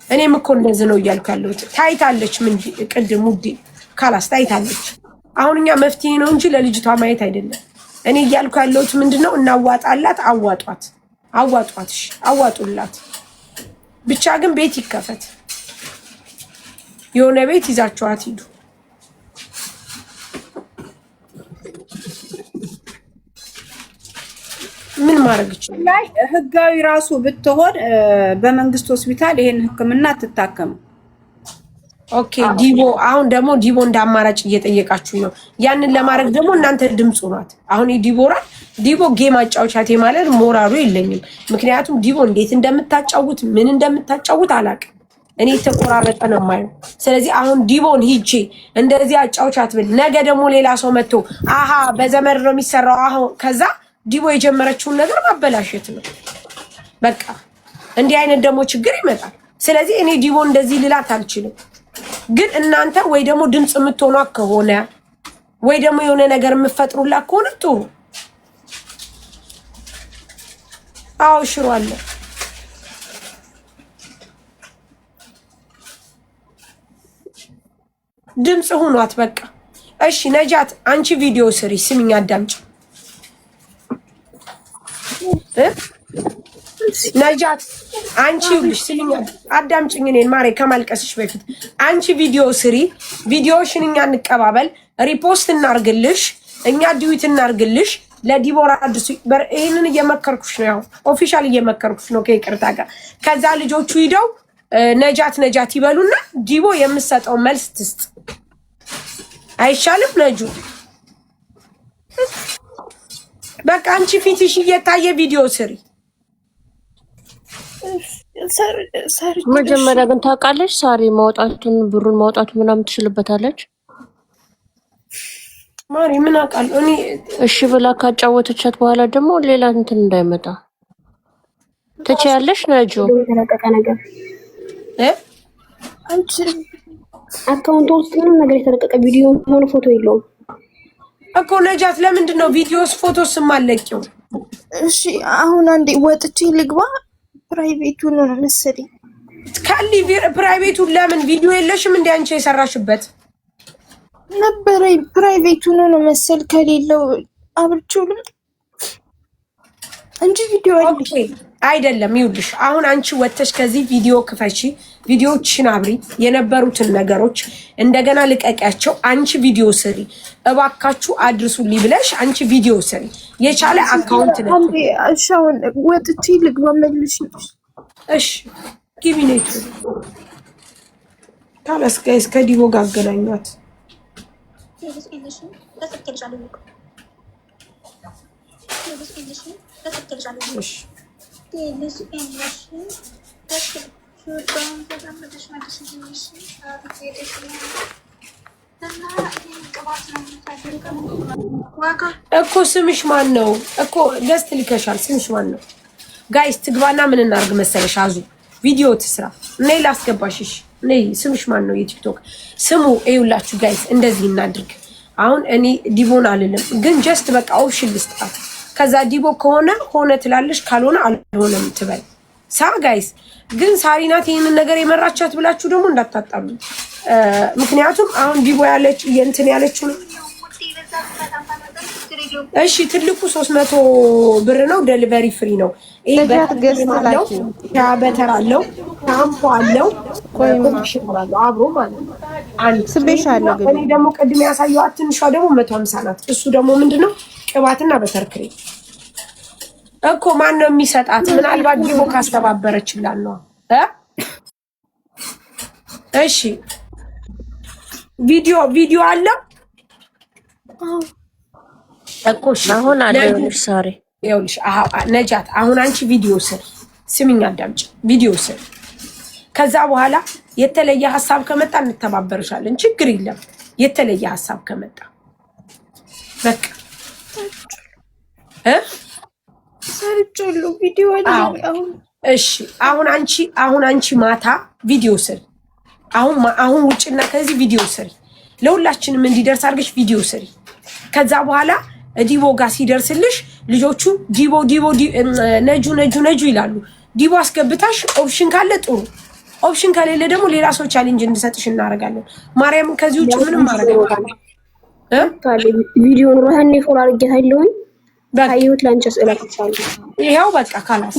እኔም እኮ እንደዚህ ነው እያልኩ ያለሁት። ታይታለች ምን ቅድም ውዴ ካላስ ታይታለች። አሁን እኛ መፍትሄ ነው እንጂ ለልጅቷ ማየት አይደለም። እኔ እያልኩ ያለሁት ምንድነው እናዋጣላት። አዋጧት፣ እሺ አዋጡላት። ብቻ ግን ቤት ይከፈት፣ የሆነ ቤት ይዛችኋት ሂዱ። ምን ማድረግ ይችላል? ላይ ህጋዊ ራሱ ብትሆን በመንግስት ሆስፒታል ይሄን ህክምና አትታከም። ኦኬ ዲቦ፣ አሁን ደግሞ ዲቦ እንዳማራጭ እየጠየቃችሁ ነው። ያንን ለማድረግ ደግሞ እናንተ ድምፁ ናት። አሁን ዲቦ ጌም አጫውቻቴ ማለት ሞራሉ የለኝም። ምክንያቱም ዲቦ እንዴት እንደምታጫውት ምን እንደምታጫውት አላውቅም። እኔ ተቆራረጠ ነው የማየው። ስለዚህ አሁን ዲቦን ሂጄ እንደዚህ አጫውቻት ብል ነገ ደግሞ ሌላ ሰው መጥቶ አሃ በዘመድ ነው የሚሰራው አሁን ከዛ ዲቦ የጀመረችውን ነገር ማበላሸት ነው። በቃ እንዲህ አይነት ደግሞ ችግር ይመጣል። ስለዚህ እኔ ዲቦ እንደዚህ ልላት አልችልም። ግን እናንተ ወይ ደግሞ ድምፅ የምትሆኗት ከሆነ ወይ ደግሞ የሆነ ነገር የምትፈጥሩላት ከሆነ ጥሩ። አዎ ሽሯለ ድምፅ ሁኗት በቃ። እሺ ነጃት አንቺ ቪዲዮ ስሪ፣ ስሚኝ አዳምጪ። ነጃት አንቺ ይኸውልሽ ስሚኝ አዳምጪኝ። እኔን ማሬ ከማልቀስሽ በፊት አንቺ ቪዲዮ ስሪ። ቪዲዮሽን እኛ እንቀባበል፣ ሪፖስት እናርግልሽ፣ እኛ ዲዊት እናርግልሽ። ለዲቦራ አድርሱ። ይሄንን እየመከርኩሽ ነው፣ ያው ኦፊሻል እየመከርኩሽ ነው ከይቅርታ ጋር። ከዛ ልጆቹ ሂደው ነጃት ይበሉና ዲቦ የምትሰጠው መልስ ትስጥ። አይሻልም ነጁ? በቃ አንቺ ፊትሽ እየታየ ቪዲዮ ስሪ። መጀመሪያ ግን ታውቃለች ሳሪ ማውጣቱን ብሩን ማውጣቱ ምናምን ትችልበታለች። ማሪ ምን አውቃለሁ እኔ። እሺ ብላ ካጫወተቻት በኋላ ደግሞ ሌላ እንትን እንዳይመጣ ትችያለሽ። ነጁ የተለቀቀ ነገር አንቺ አካውንት ውስጥ ምንም ነገር የተለቀቀ ቪዲዮ ሆነ ፎቶ የለውም እኮ ነጃት። ለምንድን ነው ቪዲዮስ ፎቶስ ማለቂው? እሺ አሁን አንዴ ወጥቼ ልግባ። ፕራይቬቱ ነው መሰለኝ። ካሊ ፕራይቬቱ ለምን ቪዲዮ የለሽም እንዴ? አንቺ የሰራሽበት ነበረ። ፕራይቬቱ ነው መሰል ከሌለው አብርቹልም እንጂ ቪዲዮ አይደለም። ይኸውልሽ አሁን አንቺ ወጥተሽ ከዚህ ቪዲዮ ክፈቺ፣ ቪዲዮዎችሽን አብሪ፣ የነበሩትን ነገሮች እንደገና ልቀቂያቸው። አንቺ ቪዲዮ ስሪ እባካችሁ አድርሱልኝ ብለሽ አንቺ ቪዲዮ ስሪ። የቻለ አካውንት ነው። እሺ አሁን ወጥቼ ልግባ መልሽ። እሺ ጊቪ ነይ ታለስ ጋይስ ከዲቦ ጋር አገናኟት። እሺ እኮ ስምሽ ማን ነው? እኮ ገስት ልከሻል። ስምሽ ማን ነው? ጋይስ ትግባና ምን እናርግ መሰለሽ? አዙ ቪዲዮ ትስራ። ነይ ላስገባሽሽ። ነይ ስምሽ ማን ነው? የቲክቶክ ስሙ ይውላችሁ ጋይስ። እንደዚህ እናድርግ። አሁን እኔ ዲቦን አልልም፣ ግን ጀስት በቃ ኦፕሽን ልስጣት። ከዛ ዲቦ ከሆነ ሆነ ትላለሽ፣ ካልሆነ አልሆነም ትበል። ጋይስ ግን ሳሪናት ይሄንን ነገር የመራቻት ብላችሁ ደግሞ እንዳታጣሉ። ምክንያቱም አሁን ዲቦ ያለች እንትን ያለችው ነው። እሺ ትልቁ 300 ብር ነው። ዴሊቨሪ ፍሪ ነው። ይሄ በተር አለው፣ ታምፖ አለው፣ ኮሚሽን አለው አብሮ ማለት ነው። አንድ ስፔሻል ነው። እኔ ደግሞ ቅድም ያሳየኋት ትንሿ ደግሞ 150 ናት። እሱ ደግሞ ምንድነው ቅባትና በተር ክሬም እኮ ማን ነው የሚሰጣት? ምናልባት ዲቦ ካስተባበረችላት ነው። እሺ ቪዲዮ አለ እኮ አሁን አለሽ ሳሪ። ይኸውልሽ ነጃት አሁን አንቺ ቪዲዮ ስር ስሚኝ፣ አዳምጪ። ቪዲዮ ስር ከዛ በኋላ የተለየ ሀሳብ ከመጣ እንተባበርሻለን። ችግር የለም። የተለየ ሀሳብ ከመጣ በቃ ሰርቻለሁ ቪዲዮ አሁን። እሺ አሁን አንቺ ማታ ቪዲዮ ስሪ። አሁን ውጭና ከዚህ ቪዲዮ ስሪ። ለሁላችንም እንዲደርስ አድርገሽ ቪዲዮ ስሪ። ከዛ በኋላ ዲቦ ጋር ሲደርስልሽ ልጆቹ ዲቦ ነጁ ይላሉ። ዲቦ አስገብታሽ ኦፕሽን ካለ ጥሩ፣ ኦፕሽን ከሌለ ደግሞ ሌላ ሰው ቻሌንጅ እንድሰጥሽ እናደርጋለን። ማርያም ከዚህ ውጭ ምንም ማድረግ ቪዲዮን ሮሃን ፎሎ አድርጌታለሁኝ። ባይሁት ላንቸስ እላክቻለሁ። ይሄው በቃ ካላስ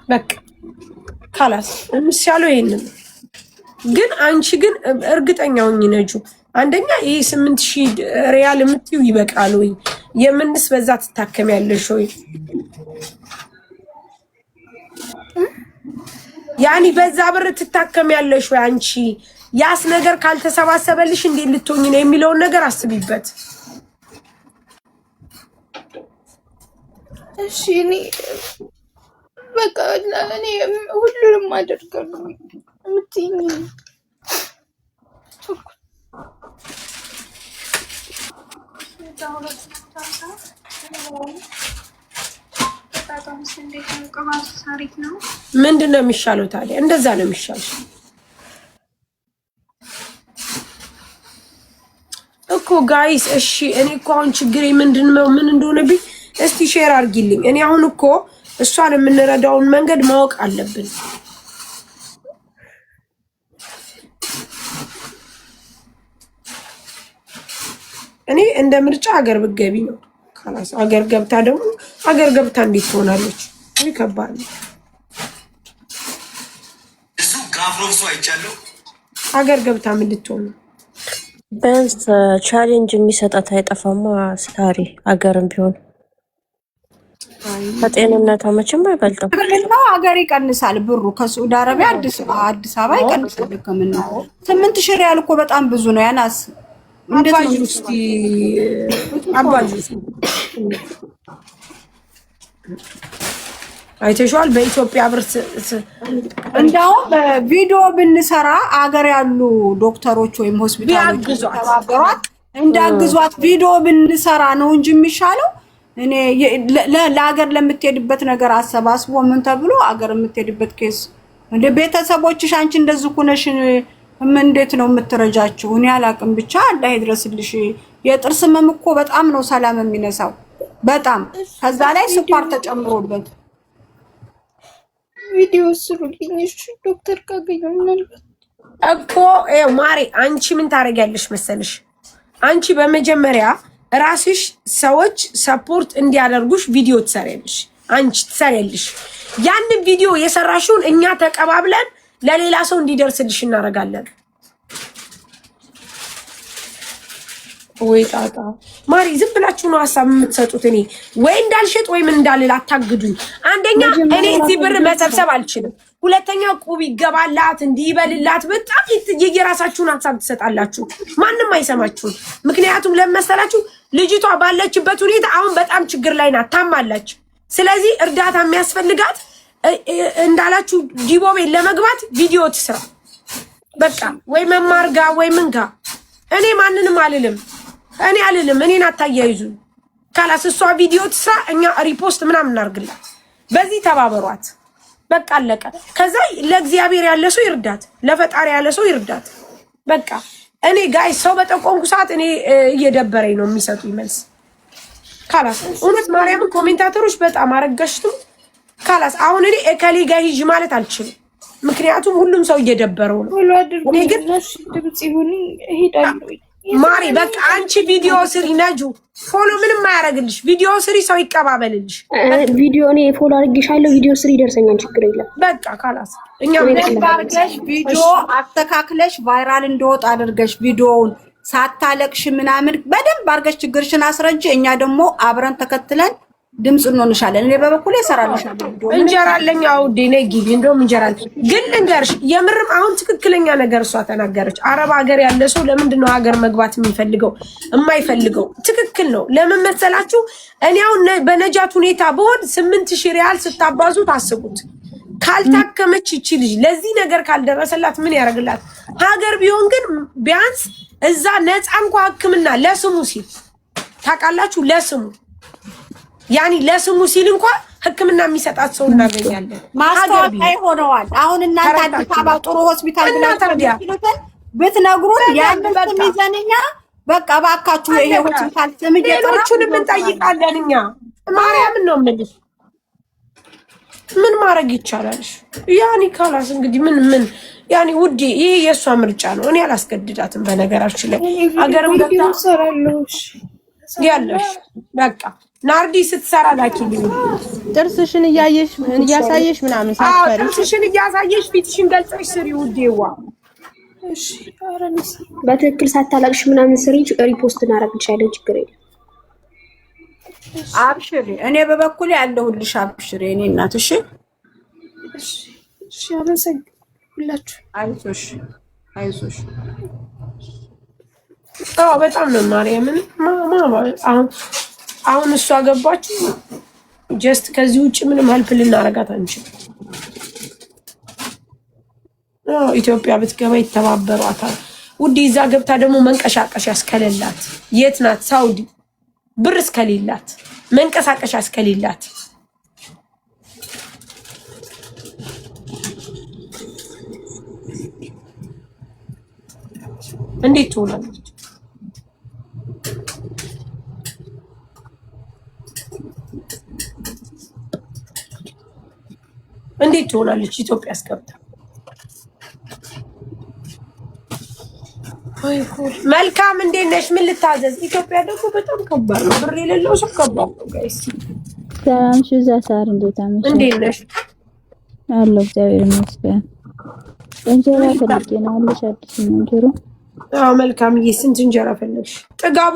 በቃ ካላስ እንሻለው። ይሄንን ግን አንቺ ግን እርግጠኛ ሆኜ ነጁ አንደኛ ይሄ 8000 ሪያል የምትይው ይበቃል ወይ? የምንስ በዛ ትታከሚያለሽ ወይ? ያኒ በዛ ብር ትታከሚያለሽ ወይ አንቺ? ያስ ነገር ካልተሰባሰበልሽ እንዴት ልትሆኚ ነው የሚለውን ነገር አስቢበት። እሺ እኔ በቃ እኔ ሁሉንም አደርጋለሁ የምትይኝ ምንድን ነው የሚሻለው ታዲያ? እንደዛ ነው የሚሻለው እኮ ጋይስ። እሺ እኔ እኮ አሁን ችግሬ ምንድን ነው ምን እንደሆነብኝ እስቲ ሼር አድርጊልኝ። እኔ አሁን እኮ እሷን የምንረዳውን መንገድ ማወቅ አለብን። እኔ እንደ ምርጫ ሀገር ብትገቢ ነው ካላስ። ሀገር ገብታ ደግሞ ሀገር ገብታ እንዴት ትሆናለች? ወይ ከባድ ነው። እሱ ጋፍሮሶ አይቻለሁ። ሀገር ገብታ ምን ልትሆን ነው? ቢያንስ ቻሌንጅ የሚሰጣት አይጠፋማ ሳሪ። ሀገርም ቢሆን ከጤንነቷ መቼም አይበልጥም። ህክምናው ሀገር ይቀንሳል ብሩ። ከሳዑዲ አረቢያ አዲስ አበባ ይቀንሳል ህክምናው። 8000 ሪያል እኮ በጣም ብዙ ነው። ያናስ አባጅ ውስጥ አባጅ አይተሽዋል። በኢትዮጵያ ብር እንደውም ቪዲዮ ብንሰራ አገር ያሉ ዶክተሮች ወይም ሆስፒታሎች ተባበሯት እንዳግዟት ቪዲዮ ብንሰራ ነው እንጂ የሚሻለው። እኔ ለሀገር ለምትሄድበት ነገር አሰባስቦ ምን ተብሎ አገር የምትሄድበት ኬስ እንደ ቤተሰቦችሽ አንቺ እንደዚህ ኩነሽ ምን እንዴት ነው የምትረጃቸው? እኔ አላቅም። ብቻ አላህ ይድረስልሽ። የጥርስ ህመም እኮ በጣም ነው ሰላም የሚነሳው በጣም ከዛ ላይ ስኳር ተጨምሮበት ቪዲዮ ስሩልኝ እሺ። ዶክተር ካገኘው ምናልባት እኮ ማሪ አንቺ ምን ታረጋለሽ መሰልሽ? አንቺ በመጀመሪያ ራስሽ ሰዎች ሰፖርት እንዲያደርጉሽ ቪዲዮ ትሰሪያለሽ። አንቺ ትሰሪያለሽ። ያን ቪዲዮ የሰራሽውን እኛ ተቀባብለን ለሌላ ሰው እንዲደርስልሽ እናደርጋለን። ወይ ጣጣ ማሪ ዝም ብላችሁ ነው ሐሳብ የምትሰጡት። እኔ ወይ እንዳልሸጥ ወይ ምን እንዳልል አታግዱኝ። አንደኛ እኔ እዚህ ብር መሰብሰብ አልችልም። ሁለተኛ ቁብ ይገባላት እንዲበልላት በጣም የየራሳችሁን ሐሳብ ትሰጣላችሁ። ማንንም አይሰማችሁም። ምክንያቱም ለመሰላችሁ ልጅቷ ባለችበት ሁኔታ አሁን በጣም ችግር ላይ ናት፣ ታማለች። ስለዚህ እርዳታ የሚያስፈልጋት እንዳላችሁ ዲቦ ቤት ለመግባት ቪዲዮ ትስራ በቃ ወይ መማርጋ ወይ ምንጋ። እኔ ማንንም አልልም። እኔን አታያይዙ። ካላስ እሷ ቪዲዮ ትስራ፣ እኛ ሪፖስት ምናምን እናርግላት። በዚህ ተባበሯት። በቃ አለቀ። ከዛ ለእግዚአብሔር ያለ ሰው ይርዳት፣ ለፈጣሪ ያለ ሰው ይርዳት። በቃ እኔ ጋይ ሰው በጠቆምኩ ሰዓት እኔ እየደበረኝ ነው የሚሰጡኝ መልስ። ካላስ እውነት ማርያምን ኮሜንታተሮች በጣም አረጋሽቱ። ካላስ አሁን እኔ እከሌ ጋር ሂጂ ማለት አልችልም። ምክንያቱም ሁሉም ሰው እየደበረው ነው። እኔ ግን ድምጽ ይሁን እሄዳለሁ። ማሪ በቃ አንቺ ቪዲዮ ስሪ። ነጁ ፎሎ ምንም አያደርግልሽ። ቪዲዮ ስሪ፣ ሰው ይቀባበልልሽ። ቪዲዮ እኔ ፎሎ አድርጌሻለሁ። ቪዲዮ ስሪ ይደርሰኛል፣ ችግር የለም። በቃ ካላስ እኛ አድርገሽ ቪዲዮ አስተካክለሽ ቫይራል እንደወጣ አድርገሽ ቪዲዮውን ሳታለቅሽ ምናምን በደንብ አድርገሽ ችግርሽን አስረጅ። እኛ ደግሞ አብረን ተከትለን ድምጽ እንሆንሻለን። እኔ በበኩሌ እሰራልሻለሁ። እንጀራ አለኝ። አው ዲኔ ጊዜ እንደውም እንጀራ ግን ልንገርሽ፣ የምርም አሁን ትክክለኛ ነገር እሷ ተናገረች። አረብ ሀገር ያለ ሰው ለምንድን ነው ሀገር መግባት የሚፈልገው የማይፈልገው? ትክክል ነው። ለምን መሰላችሁ? እኔ አሁን በነጃት ሁኔታ በሆን 8000 ሪያል ስታባዙ ታስቡት። ካልታከመች ይቺ ልጅ ለዚህ ነገር ካልደረሰላት ምን ያደርግላት? ሀገር ቢሆን ግን ቢያንስ እዛ ነፃ እንኳን ሕክምና ለስሙ ሲል ታውቃላችሁ፣ ለስሙ ያኒ ለስሙ ሲል እንኳን ሕክምና የሚሰጣት ሰው እናገኛለን። ማስታወቂያ ይሆነዋል። አሁን እናንተ አዲስ አበባ ጥሩ ሆስፒታል ብትነግሩን ያንን ስም ይዘን እኛ በቃ እባካችሁ ይሄ ሆስፒታል ስም እየጠራን ሌሎቹንም እንጠይቃለን። እኛ ማርያምን ነው የምልሽ። ምን ማድረግ ይቻላል? ያኔ ካላስ እንግዲህ ምን ያኔ ውዴ፣ ይሄ የእሷ ምርጫ ነው። እኔ አላስገድዳትም። በነገራችን ላይ አገርም ገብታ ያለሽ በቃ ናርዲ ስትሰራ ላኪልኝ። ጥርስሽን እያሳየሽ ምናምን ሳፈሪ ጥርስሽን እያሳየሽ ፊትሽን ገልጸሽ ስሪ ውዴዋ። እሺ በትክክል ሳታለቅሽ ምናምን ስሪ፣ ሪፖስት እናደርግልሻለን። ችግር የለም። አብሽሪ፣ እኔ በበኩሌ ያለሁልሽ። አብሽሪ እኔ እናት። እሺ እሺ፣ አመሰግናለሁ። አይዞሽ። በጣም ነው ማርያምን። አሁን እሷ ገባችሁ። ጀስት ከዚህ ውጭ ምንም ሄልፕ ልናረጋት አንችልም። ኢትዮጵያ ብትገባ ይተባበሯታል ውዴ። እዛ ገብታ ደግሞ መንቀሳቀሻ እስከሌላት የት ናት? ሳውዲ ብር እስከሌላት መንቀሳቀሻ እስከሌላት እንዴት ትሆናለች? እንዴት ትሆናለች? ኢትዮጵያ አስገብታ መልካም እንዴት ነሽ? ምን ልታዘዝ? ኢትዮጵያ ደግሞ በጣም ከባድ ነው። ብር የሌለው ሰው ከባድ ነው። ጋይስ ሰላም ሹዛ ሳር እንዴት አመሽ? እንዴት ነሽ? አለሁ እግዚአብሔር ይመስገን። እንጀራ ፈልጌ ነው አለሽ? አዲስ እንጀራ? መልካም። ስንት እንጀራ ፈለግሽ? ጥጋቡ